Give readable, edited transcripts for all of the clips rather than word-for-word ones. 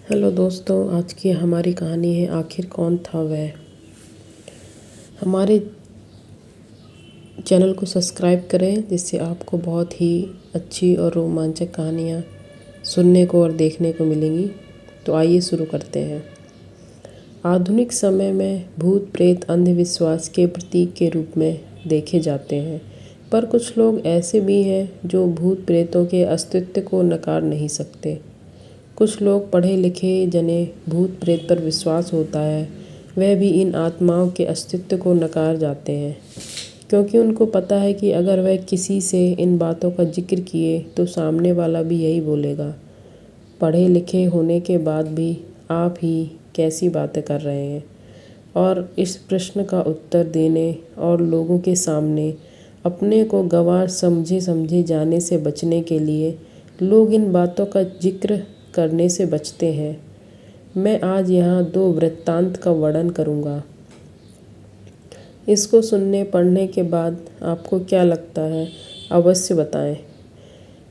Hello दोस्तों, आज की हमारी कहानी है आखिर कौन था वह। हमारे चैनल को सब्सक्राइब करें जिससे आपको बहुत ही अच्छी और रोमांचक कहानियाँ सुनने को और देखने को मिलेंगी। तो आइए शुरू करते हैं। आधुनिक समय में भूत प्रेत अंधविश्वास के प्रतीक के रूप में देखे जाते हैं, पर कुछ लोग ऐसे भी हैं जो भूत प्रेतों के अस्तित्व को नकार नहीं सकते। कुछ लोग पढ़े लिखे जिन्हें भूत प्रेत पर विश्वास होता है, वह भी इन आत्माओं के अस्तित्व को नकार जाते हैं, क्योंकि उनको पता है कि अगर वह किसी से इन बातों का जिक्र किए तो सामने वाला भी यही बोलेगा। पढ़े लिखे होने के बाद भी आप ही कैसी बातें कर रहे हैं। और इस प्रश्न का उत्तर देने और लोगों के सामने अपने को गंवार समझे समझे जाने से बचने के लिए लोग इन बातों का जिक्र करने से बचते हैं। मैं आज यहाँ दो वृत्तांत का वर्णन करूँगा। इसको सुनने पढ़ने के बाद आपको क्या लगता है, अवश्य बताएं।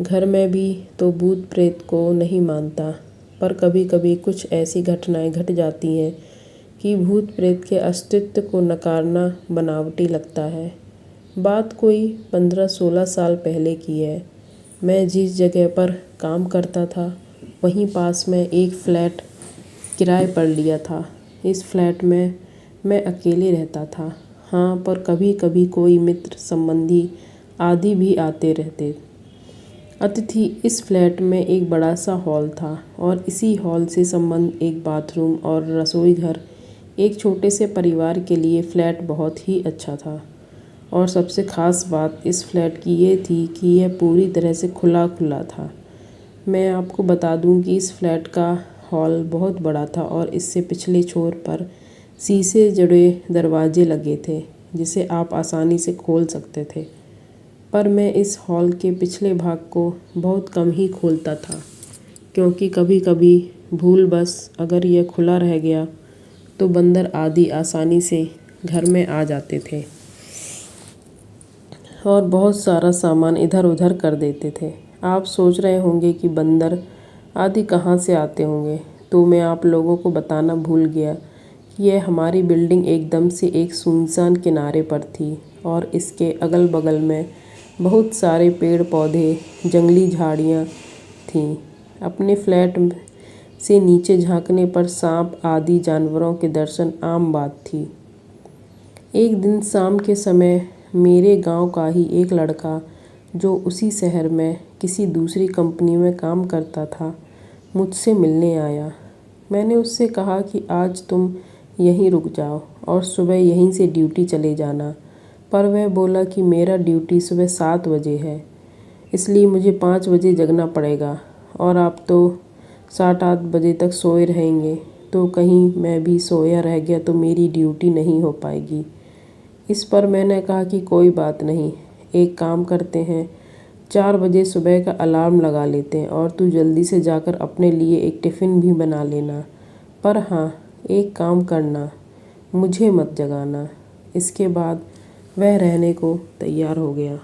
घर में भी तो भूत प्रेत को नहीं मानता, पर कभी कभी कुछ ऐसी घटनाएं घट जाती हैं कि भूत प्रेत के अस्तित्व को नकारना बनावटी लगता है। बात कोई 15-16 साल पहले की है। मैं जिस जगह पर काम करता था वहीं पास में एक फ्लैट किराए पर लिया था। इस फ्लैट में मैं अकेले रहता था। हाँ, पर कभी कभी कोई मित्र संबंधी आदि भी आते रहते अतिथि। इस फ्लैट में एक बड़ा सा हॉल था और इसी हॉल से संबंध एक बाथरूम और रसोई घर। एक छोटे से परिवार के लिए फ्लैट बहुत ही अच्छा था। और सबसे ख़ास बात इस फ्लैट की ये थी कि यह पूरी तरह से खुला खुला था। मैं आपको बता दूं कि इस फ्लैट का हॉल बहुत बड़ा था और इससे पिछले छोर पर शीशे जुड़े दरवाजे लगे थे जिसे आप आसानी से खोल सकते थे। पर मैं इस हॉल के पिछले भाग को बहुत कम ही खोलता था, क्योंकि कभी कभी भूलवश अगर यह खुला रह गया तो बंदर आदि आसानी से घर में आ जाते थे और बहुत सारा सामान इधर उधर कर देते थे। आप सोच रहे होंगे कि बंदर आदि कहाँ से आते होंगे, तो मैं आप लोगों को बताना भूल गया कि यह हमारी बिल्डिंग एकदम से एक सुनसान किनारे पर थी और इसके अगल बगल में बहुत सारे पेड़ पौधे, जंगली झाड़ियाँ थीं। अपने फ्लैट से नीचे झांकने पर सांप आदि जानवरों के दर्शन आम बात थी। एक दिन शाम के समय मेरे गांव का ही एक लड़का, जो उसी शहर में किसी दूसरी कंपनी में काम करता था, मुझसे मिलने आया। मैंने उससे कहा कि आज तुम यहीं रुक जाओ और सुबह यहीं से ड्यूटी चले जाना। पर वह बोला कि मेरा ड्यूटी सुबह 7 बजे है, इसलिए मुझे 5 बजे जगना पड़ेगा और आप तो 7-8 बजे तक सोए रहेंगे, तो कहीं मैं भी सोया रह गया तो मेरी ड्यूटी नहीं हो पाएगी। इस पर मैंने कहा कि कोई बात नहीं, एक काम करते हैं, 4 बजे सुबह का अलार्म लगा लेते हैं और तू जल्दी से जाकर अपने लिए एक टिफ़िन भी बना लेना। पर हाँ, एक काम करना, मुझे मत जगाना। इसके बाद वह रहने को तैयार हो गया।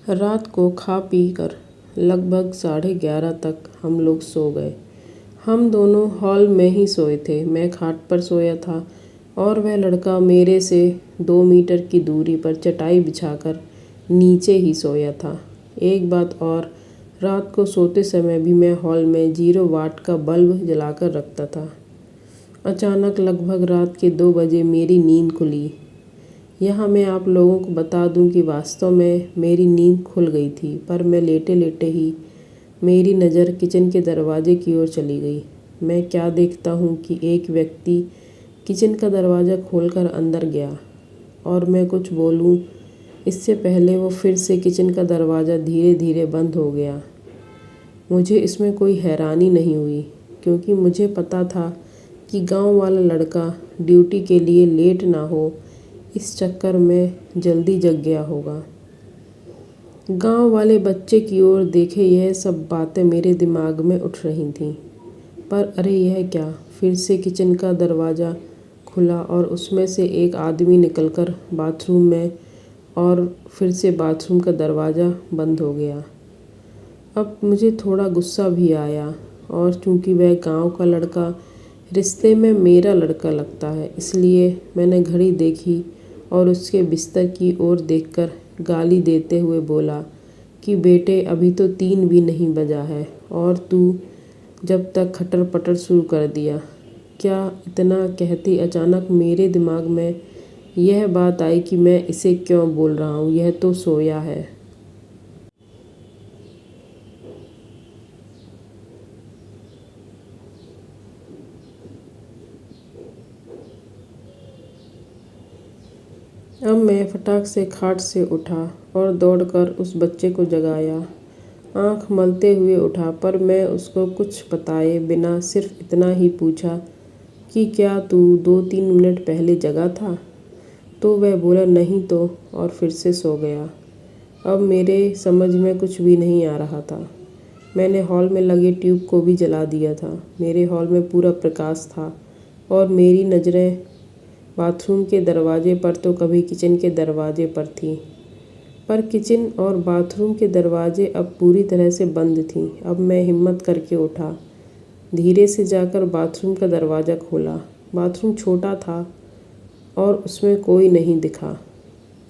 रात को खा पी कर लगभग 11:30 तक हम लोग सो गए। हम दोनों हॉल में ही सोए थे। मैं खाट पर सोया था और वह लड़का मेरे से 2 मीटर की दूरी पर चटाई बिछाकर नीचे ही सोया था। एक बात और, रात को सोते समय भी मैं हॉल में 0 वाट का बल्ब जलाकर रखता था। अचानक लगभग रात के 2 बजे मेरी नींद खुली। यहाँ मैं आप लोगों को बता दूं कि वास्तव में मेरी नींद खुल गई थी, पर मैं लेटे लेटे ही मेरी नज़र किचन के दरवाजे की ओर चली गई। मैं क्या देखता हूँ कि एक व्यक्ति किचन का दरवाज़ा खोलकर अंदर गया और मैं कुछ बोलूँ इससे पहले वो फिर से किचन का दरवाज़ा धीरे धीरे बंद हो गया। मुझे इसमें कोई हैरानी नहीं हुई, क्योंकि मुझे पता था कि गांव वाला लड़का ड्यूटी के लिए लेट ना हो, इस चक्कर में जल्दी जग गया होगा। गांव वाले बच्चे की ओर देखे, यह सब बातें मेरे दिमाग में उठ रही थीं। पर अरे यह क्या, फिर से किचन का दरवाज़ा खुला और उसमें से एक आदमी निकलकर बाथरूम में और फिर से बाथरूम का दरवाज़ा बंद हो गया। अब मुझे थोड़ा गुस्सा भी आया, और चूँकि वह गांव का लड़का रिश्ते में मेरा लड़का लगता है, इसलिए मैंने घड़ी देखी और उसके बिस्तर की ओर देखकर गाली देते हुए बोला कि बेटे, अभी तो 3 भी नहीं बजा है और तू जब तक खटर पटर शुरू कर दिया। क्या इतना कहती अचानक मेरे दिमाग में यह बात आई कि मैं इसे क्यों बोल रहा हूँ, यह तो सोया है। अब मैं फटाक से खाट से उठा और दौड़कर उस बच्चे को जगाया। आंख मलते हुए उठा, पर मैं उसको कुछ बताए बिना सिर्फ इतना ही पूछा कि क्या तू 2-3 मिनट पहले जगा था? तो वह बोला नहीं तो, और फिर से सो गया। अब मेरे समझ में कुछ भी नहीं आ रहा था। मैंने हॉल में लगे ट्यूब को भी जला दिया था। मेरे हॉल में पूरा प्रकाश था और मेरी नज़रें बाथरूम के दरवाजे पर तो कभी किचन के दरवाजे पर थी, पर किचन और बाथरूम के दरवाजे अब पूरी तरह से बंद थीं। अब मैं हिम्मत करके उठा, धीरे से जाकर बाथरूम का दरवाज़ा खोला। बाथरूम छोटा था और उसमें कोई नहीं दिखा।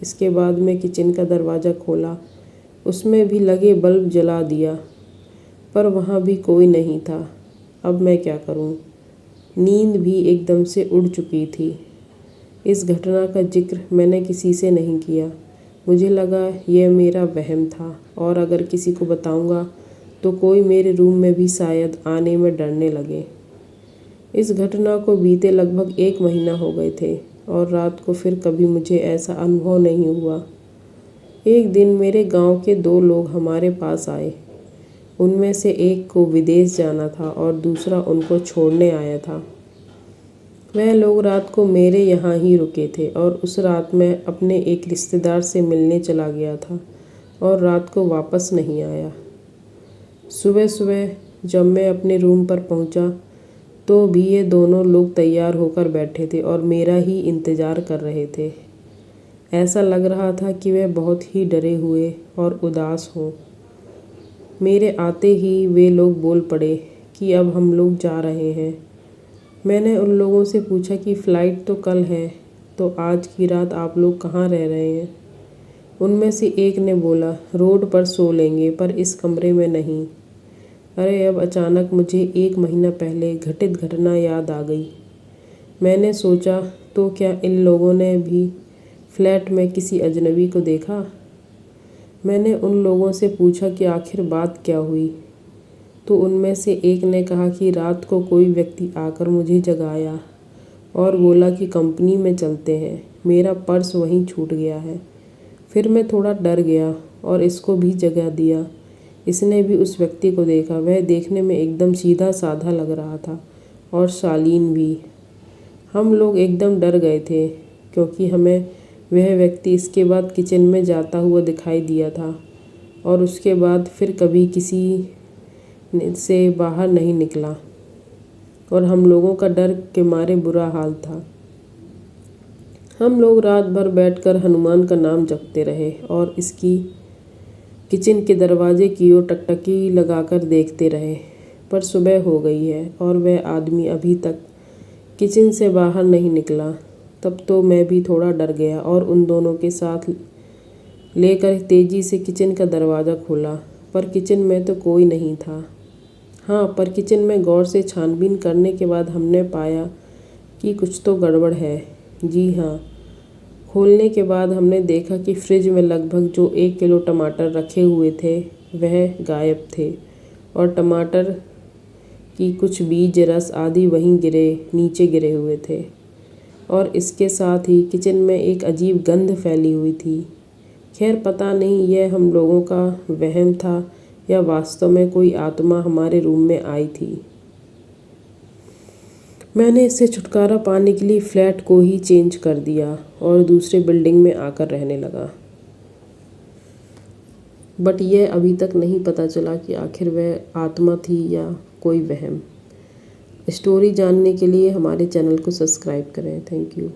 इसके बाद मैं किचन का दरवाज़ा खोला, उसमें भी लगे बल्ब जला दिया, पर वहाँ भी कोई नहीं था। अब मैं क्या करूँ? नींद भी एकदम से उड़ चुकी थी। इस घटना का जिक्र मैंने किसी से नहीं किया। मुझे लगा यह मेरा वहम था, और अगर किसी को बताऊंगा तो कोई मेरे रूम में भी शायद आने में डरने लगे। इस घटना को बीते लगभग 1 महीना हो गए थे, और रात को फिर कभी मुझे ऐसा अनुभव नहीं हुआ। एक दिन मेरे गांव के 2 लोग हमारे पास आए। उनमें से एक को विदेश जाना था और दूसरा उनको छोड़ने आया था। वह लोग रात को मेरे यहाँ ही रुके थे, और उस रात मैं अपने एक रिश्तेदार से मिलने चला गया था और रात को वापस नहीं आया। सुबह सुबह जब मैं अपने रूम पर पहुँचा तो भी ये दोनों लोग तैयार होकर बैठे थे और मेरा ही इंतज़ार कर रहे थे। ऐसा लग रहा था कि वे बहुत ही डरे हुए और उदास हों। मेरे आते ही वे लोग बोल पड़े कि अब हम लोग जा रहे हैं। मैंने उन लोगों से पूछा कि फ़्लाइट तो कल है, तो आज की रात आप लोग कहाँ रह रहे हैं? उनमें से एक ने बोला, रोड पर सो लेंगे, पर इस कमरे में नहीं। अरे, अब अचानक मुझे 1 महीना पहले घटित घटना याद आ गई। मैंने सोचा, तो क्या इन लोगों ने भी फ्लैट में किसी अजनबी को देखा? मैंने उन लोगों से पूछा कि आखिर बात क्या हुई, तो उनमें से एक ने कहा कि रात को कोई व्यक्ति आकर मुझे जगाया और बोला कि कंपनी में चलते हैं, मेरा पर्स वहीं छूट गया है। फिर मैं थोड़ा डर गया और इसको भी जगा दिया। इसने भी उस व्यक्ति को देखा। वह देखने में एकदम सीधा साधा लग रहा था और शालीन भी। हम लोग एकदम डर गए थे, क्योंकि हमें वह व्यक्ति इसके बाद किचन में जाता हुआ दिखाई दिया था, और उसके बाद फिर कभी किसी से बाहर नहीं निकला, और हम लोगों का डर के मारे बुरा हाल था। हम लोग रात भर बैठकर हनुमान का नाम जपते रहे और इसकी किचन के दरवाजे की ओर टकटकी लगाकर देखते रहे, पर सुबह हो गई है और वह आदमी अभी तक किचन से बाहर नहीं निकला। तब तो मैं भी थोड़ा डर गया और उन दोनों के साथ लेकर तेज़ी से किचन का दरवाज़ा खोला, पर किचन में तो कोई नहीं था। हाँ, पर किचन में गौर से छानबीन करने के बाद हमने पाया कि कुछ तो गड़बड़ है। जी हाँ, खोलने के बाद हमने देखा कि फ्रिज में लगभग जो 1 किलो टमाटर रखे हुए थे वह गायब थे, और टमाटर की कुछ बीज, रस आदि वहीं नीचे गिरे हुए थे, और इसके साथ ही किचन में एक अजीब गंध फैली हुई थी। खैर, पता नहीं यह हम लोगों का वहम था या वास्तव में कोई आत्मा हमारे रूम में आई थी। मैंने इससे छुटकारा पाने के लिए फ्लैट को ही चेंज कर दिया और दूसरे बिल्डिंग में आकर रहने लगा। बट यह अभी तक नहीं पता चला कि आखिर वह आत्मा थी या कोई वहम। स्टोरी जानने के लिए हमारे चैनल को सब्सक्राइब करें। Thank you.